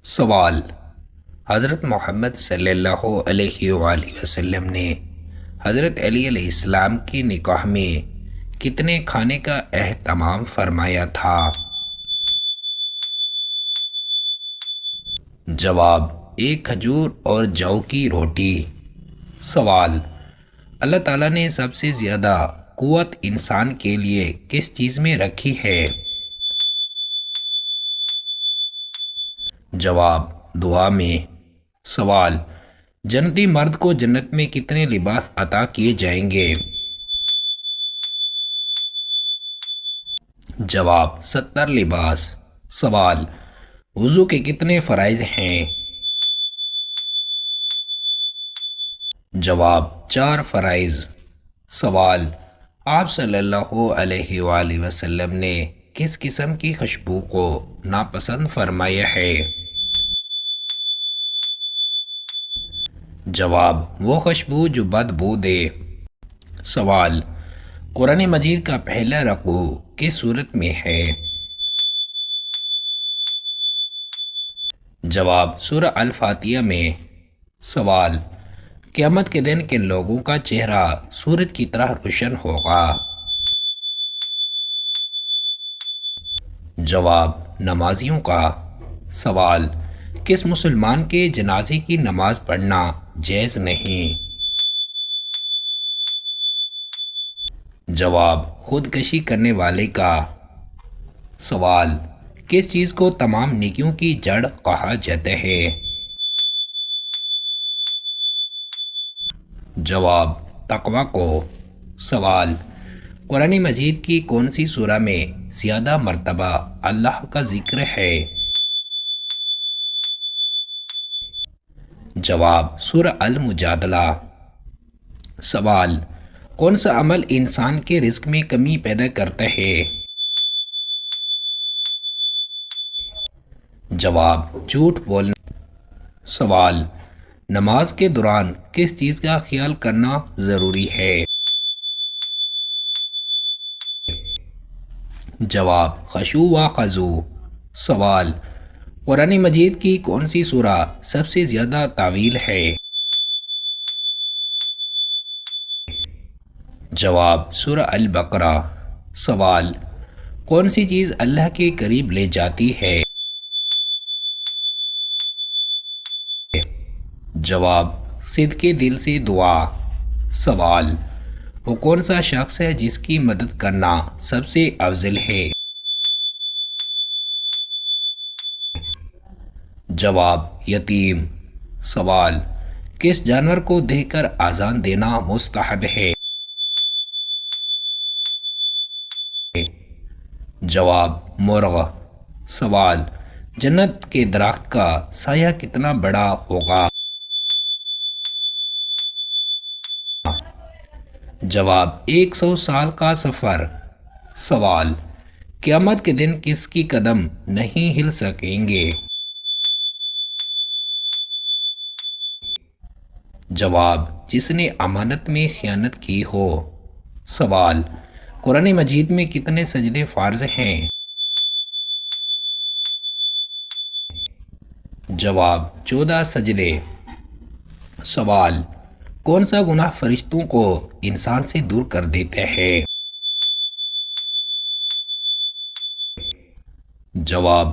سوال: حضرت محمد صلی اللہ علیہ وآلہ وسلم نے حضرت علی علیہ السلام کی نکاح میں کتنے کھانے کا اہتمام فرمایا تھا؟ جواب: ایک کھجور اور جو کی روٹی۔ سوال: اللہ تعالیٰ نے سب سے زیادہ قوت انسان کے لیے کس چیز میں رکھی ہے؟ جواب: دعا میں۔ سوال: جنتی مرد کو جنت میں کتنے لباس عطا کیے جائیں گے؟ جواب: 70 لباس۔ سوال: وضو کے کتنے فرائض ہیں؟ جواب: 4 فرائض۔ سوال: آپ صلی اللہ علیہ وآلہ وسلم نے کس قسم کی خوشبو کو ناپسند فرمایا ہے؟ جواب: وہ خوشبو جو بدبو دے۔ سوال: قرآن مجید کا پہلا رکوع کس سورت میں ہے؟ جواب: سورہ الفاتحہ میں۔ سوال: قیامت کے دن کن لوگوں کا چہرہ سورج کی طرح روشن ہوگا؟ جواب: نمازیوں کا۔ سوال: کس مسلمان کے جنازے کی نماز پڑھنا جائز نہیں؟ جواب: خودکشی کرنے والے کا۔ سوال: کس چیز کو تمام نیکیوں کی جڑ کہا جاتا ہے؟ جواب: تقوی کو۔ سوال: قرآن مجید کی کون سی سورہ میں زیادہ مرتبہ اللہ کا ذکر ہے؟ جواب: سورہ المجادلہ۔ سوال: کون سا عمل انسان کے رزق میں کمی پیدا کرتا ہے؟ جواب: جھوٹ بولنا۔ سوال: نماز کے دوران کس چیز کا خیال کرنا ضروری ہے؟ جواب: خشوع و خضوع۔ سوال: قرآن مجید کی کون سی سورہ سب سے زیادہ طویل ہے؟ جواب: سورہ البقرہ۔ سوال: کون سی چیز اللہ کے قریب لے جاتی ہے؟ جواب: صدقے دل سے دعا۔ سوال: وہ کون سا شخص ہے جس کی مدد کرنا سب سے افضل ہے؟ جواب: یتیم۔ سوال: کس جانور کو دیکھ کر اذان دینا مستحب ہے؟ جواب: مرغ۔ سوال: جنت کے درخت کا سایہ کتنا بڑا ہوگا؟ جواب: 100 سال کا سفر۔ سوال: قیامت کے دن کس کی قدم نہیں ہل سکیں گے؟ جواب: جس نے امانت میں خیانت کی ہو۔ سوال: قرآن مجید میں کتنے سجدے فرض ہیں؟ جواب: 14 سجدے۔ سوال: کون سا گناہ فرشتوں کو انسان سے دور کر دیتا ہے؟ جواب: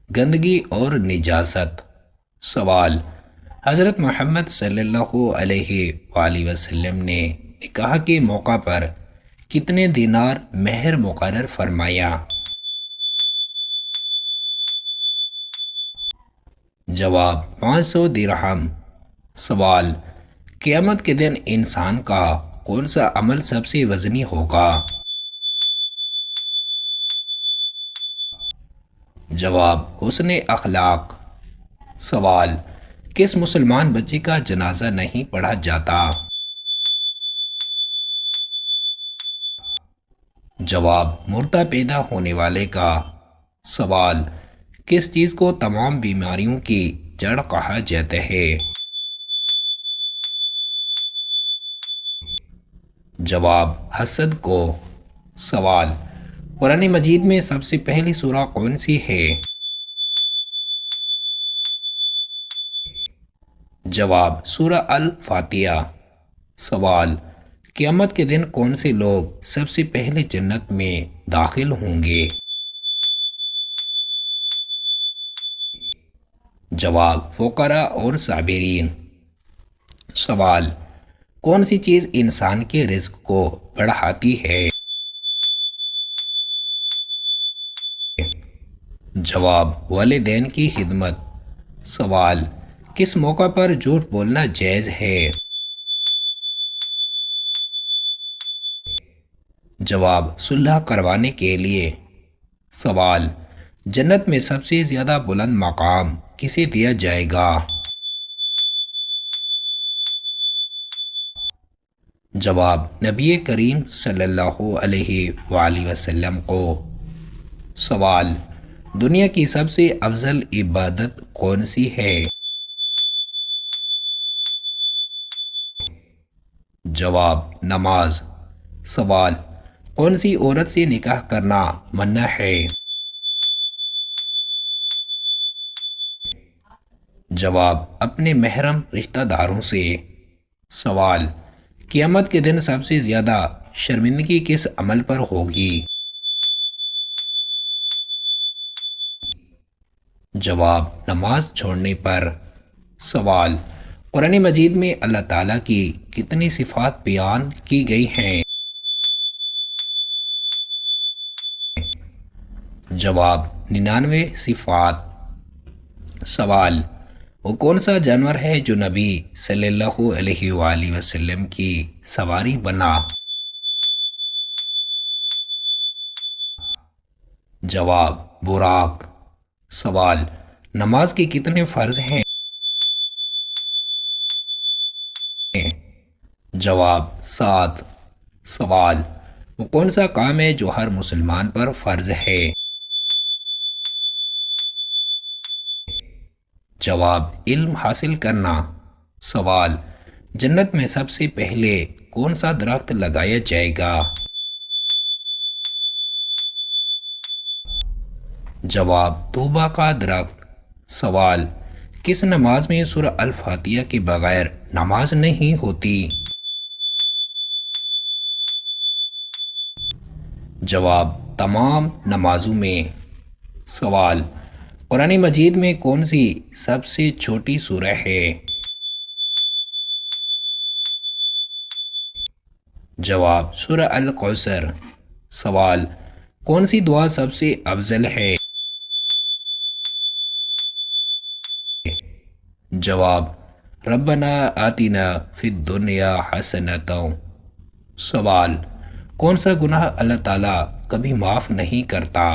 گندگی اور نجاست۔ سوال: حضرت محمد صلی اللہ علیہ وآلہ وسلم نے نکاح کے موقع پر کتنے دینار مہر مقرر فرمایا؟ جواب: 500 درہم۔ سوال: قیامت کے دن انسان کا کون سا عمل سب سے وزنی ہوگا؟ جواب: حسن اخلاق۔ سوال: کس مسلمان بچے کا جنازہ نہیں پڑھا جاتا؟ جواب: مردہ پیدا ہونے والے کا۔ سوال: کس چیز کو تمام بیماریوں کی جڑ کہا جاتا ہے؟ جواب: حسد کو۔ سوال: قرآن مجید میں سب سے پہلی سورہ کون سی ہے؟ جواب سورہ الفاتحہ۔ سوال، قیامت کے دن کون سے لوگ سب سے پہلے جنت میں داخل ہوں گے؟ جواب فقراء اور صابرین۔ سوال، کون سی چیز انسان کے رزق کو بڑھاتی ہے؟ جواب والدین کی خدمت۔ سوال، کس موقع پر جھوٹ بولنا جائز ہے؟ جواب صلح کروانے کے لیے۔ سوال، جنت میں سب سے زیادہ بلند مقام کسے دیا جائے گا؟ جواب نبی کریم صلی اللہ علیہ وآلہ وسلم کو۔ سوال، دنیا کی سب سے افضل عبادت کون سی ہے؟ جواب نماز۔ سوال، کون سی عورت سے نکاح کرنا منع ہے؟ جواب اپنے محرم رشتہ داروں سے۔ سوال، قیامت کے دن سب سے زیادہ شرمندگی کس عمل پر ہوگی؟ جواب نماز چھوڑنے پر۔ سوال، قرآن مجید میں اللہ تعالیٰ کی کتنی صفات بیان کی گئی ہیں؟ جواب 99 صفات۔ سوال، وہ کون سا جانور ہے جو نبی صلی اللہ علیہ وآلہ وسلم کی سواری بنا؟ جواب براق۔ سوال، نماز کے کتنے فرض ہیں؟ جواب 7۔ سوال، وہ کون سا کام ہے جو ہر مسلمان پر فرض ہے؟ جواب علم حاصل کرنا۔ سوال، جنت میں سب سے پہلے کون سا درخت لگایا جائے گا؟ جواب توبہ کا درخت۔ سوال، کس نماز میں سورہ الفاتحہ کے بغیر نماز نہیں ہوتی؟ جواب تمام نمازوں میں۔ سوال، قرآن مجید میں کون سی سب سے چھوٹی سورہ ہے؟ جواب سورہ الکوثر۔ سوال، کون سی دعا سب سے افضل ہے؟ جواب ربنا آتنا فی الدنیا حسنۃ۔ سوال، کون سا گناہ اللہ تعالیٰ کبھی معاف نہیں کرتا؟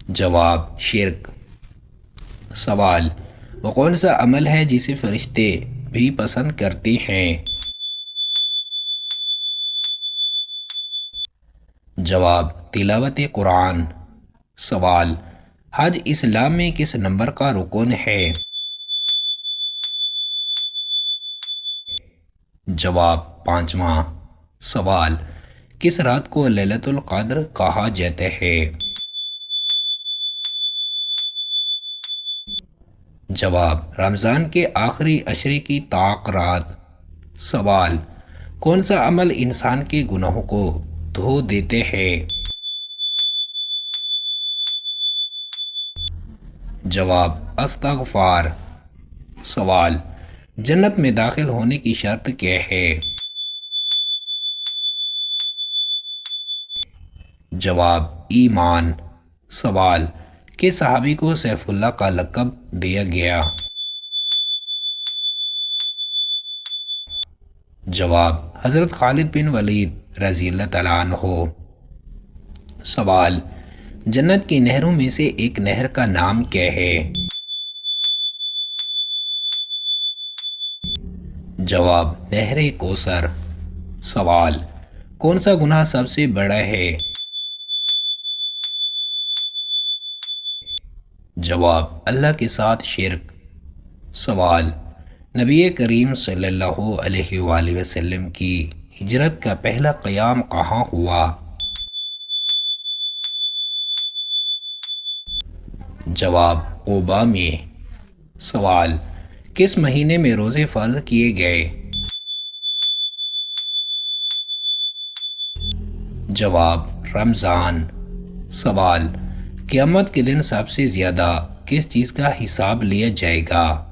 جواب شرک۔ سوال، وہ کون سا عمل ہے جسے فرشتے بھی پسند کرتے ہیں؟ جواب تلاوت قرآن۔ سوال، حج اسلام میں کس نمبر کا رکن ہے؟ جواب 5واں۔ سوال، کس رات کو لیلۃ القدر کہا جاتا ہے؟ جواب رمضان کے آخری عشرے کی طاق رات۔ سوال، کون سا عمل انسان کے گناہوں کو دھو دیتے ہیں؟ جواب استغفار۔ سوال، جنت میں داخل ہونے کی شرط کیا ہے؟ جواب ایمان۔ سوال، کس صحابی کو سیف اللہ کا لقب دیا گیا؟ جواب حضرت خالد بن ولید رضی اللہ تعالیٰ عنہ۔ سوال، جنت کی نہروں میں سے ایک نہر کا نام کیا ہے؟ جواب نہر کوثر۔ سوال، کون سا گناہ سب سے بڑا ہے؟ جواب اللہ کے ساتھ شرک۔ سوال، نبی کریم صلی اللہ علیہ وآلہ وسلم کی ہجرت کا پہلا قیام کہاں ہوا؟ جواب قوبا میں؟ سوال، کس مہینے میں روزے فرض کیے گئے؟ جواب، رمضان۔ سوال، قیامت کے دن سب سے زیادہ کس چیز کا حساب لیا جائے گا؟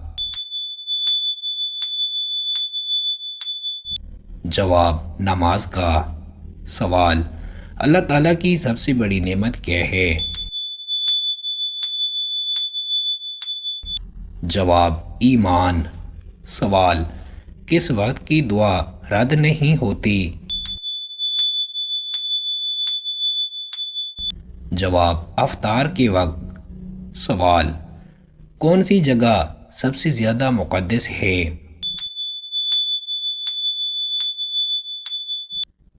جواب، نماز کا۔ سوال، اللہ تعالیٰ کی سب سے بڑی نعمت کیا ہے؟ جواب، ایمان۔ سوال، کس وقت کی دعا رد نہیں ہوتی؟ جواب، افطار کے وقت۔ سوال، کون سی جگہ سب سے زیادہ مقدس ہے؟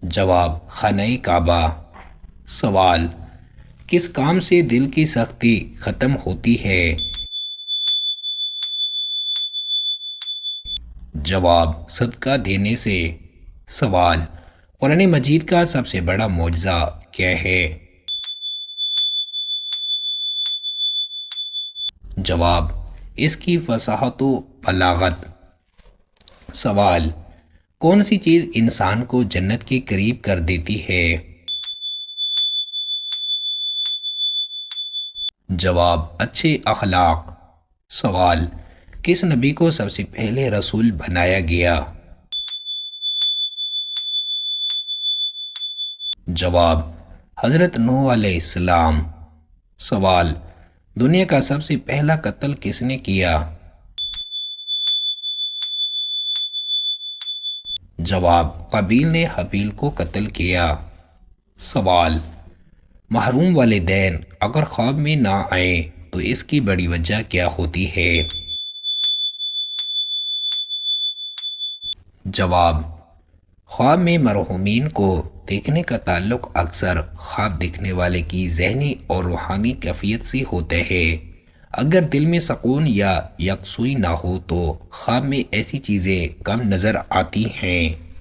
جواب، خانہ کعبہ۔ سوال، کس کام سے دل کی سختی ختم ہوتی ہے؟ جواب، صدقہ دینے سے۔ سوال، قرآن مجید کا سب سے بڑا معجزہ کیا ہے؟ جواب، اس کی فصاحت و بلاغت۔ سوال، کون سی چیز انسان کو جنت کے قریب کر دیتی ہے؟ جواب، اچھے اخلاق۔ سوال، کس نبی کو سب سے پہلے رسول بنایا گیا؟ جواب، حضرت نوح علیہ السلام۔ سوال، دنیا کا سب سے پہلا قتل کس نے کیا؟ جواب، قابیل نے حابیل کو قتل کیا۔ سوال، محروم والدین اگر خواب میں نہ آئیں تو اس کی بڑی وجہ کیا ہوتی ہے؟ جواب، خواب میں مرحومین کو دیکھنے کا تعلق اکثر خواب دیکھنے والے کی ذہنی اور روحانی کیفیت سے ہوتا ہے۔ اگر دل میں سکون یا یکسوئی نہ ہو تو خواب میں ایسی چیزیں کم نظر آتی ہیں۔